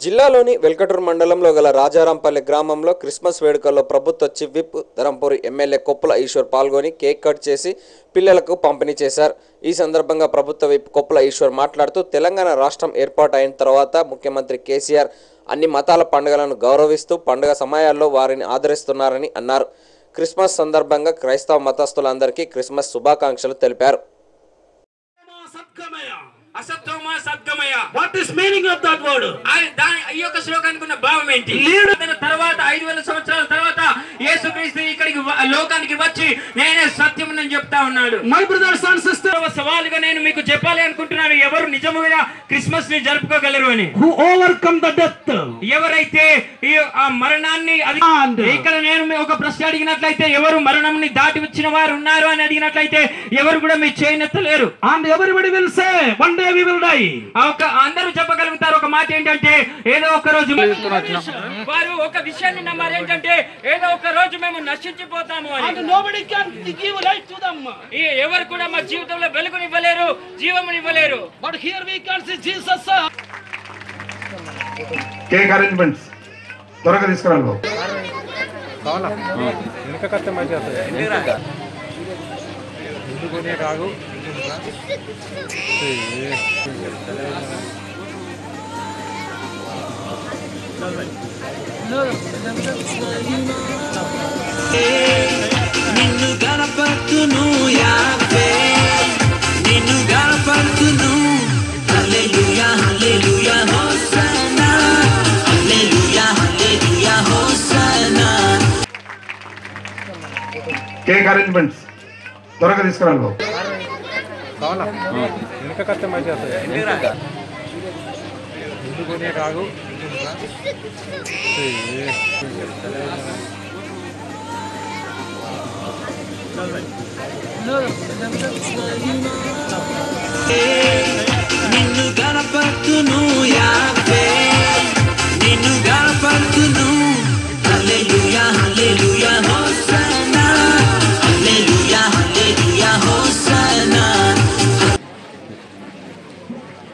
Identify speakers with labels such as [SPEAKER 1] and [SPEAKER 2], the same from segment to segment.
[SPEAKER 1] జిల్లాలోని వెల్కటూరు మండలంలో గల రాజారాంపల్లి గ్రామంలో క్రిస్మస్ వేడుకల్లో ప్రభుత్వ chief whip Dharmapuri MLA Koppula Eshwar పాల్గొని కేక్ కట్ చేసి పిల్లలకు పంపిణీ చేశారు. ఈ సందర్భంగా ప్రభుత్వ విప్ కొప్పుల ఈశ్వర్ మాట్లాడుతూ తెలంగాణ రాష్ట్రం ఏర్పాటు అయిన తర్వాత ముఖ్యమంత్రి కేసీఆర్ అన్ని మతాల పండుగలను గౌరవిస్తూ పండుగ సమయాల్లో వారిని ఆదరిస్తున్నారని అన్నారు. క్రిస్మస్ సందర్భంగా క్రైస్తవ మతస్థులందరికీ క్రిస్మస్ శుభాకాంక్షలు తెలిపారు.
[SPEAKER 2] What is meaning of that word?
[SPEAKER 3] ఈ యొక్క శ్లోకానికి ఉన్న భావం ఏంటి? తర్వాత 5,000 సంవత్సరాల తర్వాత యేసుక్రీస్తు ఇక్కడికి లోకానికి వచ్చి నేనే సత్యమును చెప్తా ఉన్నాడు.
[SPEAKER 2] My brothers and sisters,
[SPEAKER 3] సవాలుగా నేను మీకు చెప్పాలి అనుకుంటున్నాను, ఎవరు నిజముగా క్రిస్మస్ ని జరుపుకోగలరు అని.
[SPEAKER 2] who overcome the death,
[SPEAKER 3] ఎవరైతే ఈ మరణాన్ని ఇక్కడ నేను ఒక ప్రశ్న అడిగినట్లయితే ఎవరు మరణంని దాటి వచ్చిన వారు ఉన్నారు అని అడిగినట్లయితే ఎవరు కూడా మీ చేయనెత్తలేరు.
[SPEAKER 2] and everybody will say one day we will die.
[SPEAKER 3] అందరూ చెప్పగలుగుతారు ఒక మాట ఏంటంటే ఏదో ఒక రోజు వారు ఒక విషయాన్ని నమ్మారు ఏంటంటే ఏదో ఒక రోజు మేము నశించిపోతాము అని.
[SPEAKER 2] and nobody can give life to them.
[SPEAKER 3] ఎవరు కూడా మా జీవితంలో వెలుగునివ్వలేరు, జీవమునివ్వలేరు.
[SPEAKER 2] but here we can see Jesus.
[SPEAKER 4] Cake arrangements త్వరగా తీసుకురండి.
[SPEAKER 5] కాదు
[SPEAKER 6] నిన్ను గణపతును యావే నిన్ను గణపతును hallelujah hallelujah hosanna hallelujah hallelujah hosanna.
[SPEAKER 4] Cake arrangements త్వరగా తీసుకురండి.
[SPEAKER 5] వెనుక కత్తే మంచి ఎందుకునే కాదు
[SPEAKER 6] నిన్ను గణపతును యావే నిన్ను గణపతును hallelujah hallelujah hosanna hallelujah hallelujah hosanna.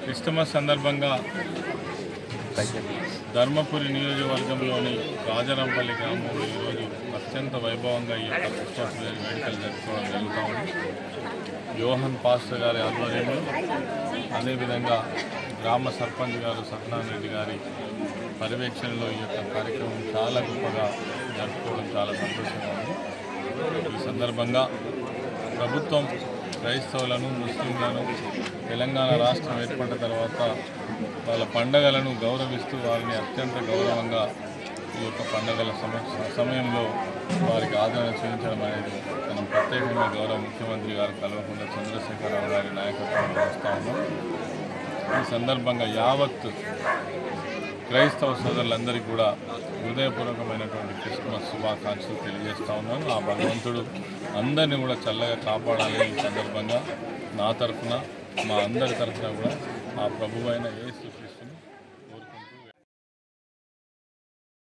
[SPEAKER 5] Christmas సందర్భంగా ధర్మపురి నియోజకవర్గంలోని రాజారాంపల్లి గ్రామంలో ఈరోజు అత్యంత వైభవంగా ఈ యొక్క క్రిస్మస్ వేడుకలు జరుపుకోవడం జరుగుతూ ఉంది. యోహన్ పాస్టర్ గారి ఆధ్వర్యంలో, అదేవిధంగా గ్రామ సర్పంచ్ గారు సత్యనారాయణ రెడ్డి గారి పర్యవేక్షణలో ఈ యొక్క కార్యక్రమం చాలా గొప్పగా జరుపుకోవడం చాలా సంతోషంగా ఉంది. ఈ సందర్భంగా ప్రభుత్వం క్రైస్తవులను, ముస్లింలను తెలంగాణ రాష్ట్రం ఏర్పడిన తర్వాత వాళ్ళ పండగలను గౌరవిస్తూ వారిని అత్యంత గౌరవంగా ఈ యొక్క పండగల సమయంలో వారికి ఆదరణ చూపించడం అనేది మనం ప్రత్యేకంగా గౌరవ ముఖ్యమంత్రి గారు కల్వకుంట్ల చంద్రశేఖరరావు గారి నాయకత్వంలో వస్తూ ఉన్నాం. ఈ సందర్భంగా యావత్ క్రైస్తవ సోదరులందరికీ కూడా హృదయపూర్వకమైనటువంటి క్రిస్మస్ శుభాకాంక్షలు తెలియజేస్తూ ఉన్నాను. ఆ భగవంతుడు అందరినీ కూడా చల్లగా కాపాడాలని ఈ సందర్భంగా నా తరఫున, మా అందరి తరఫున కూడా ఆ ప్రభువైన యేసు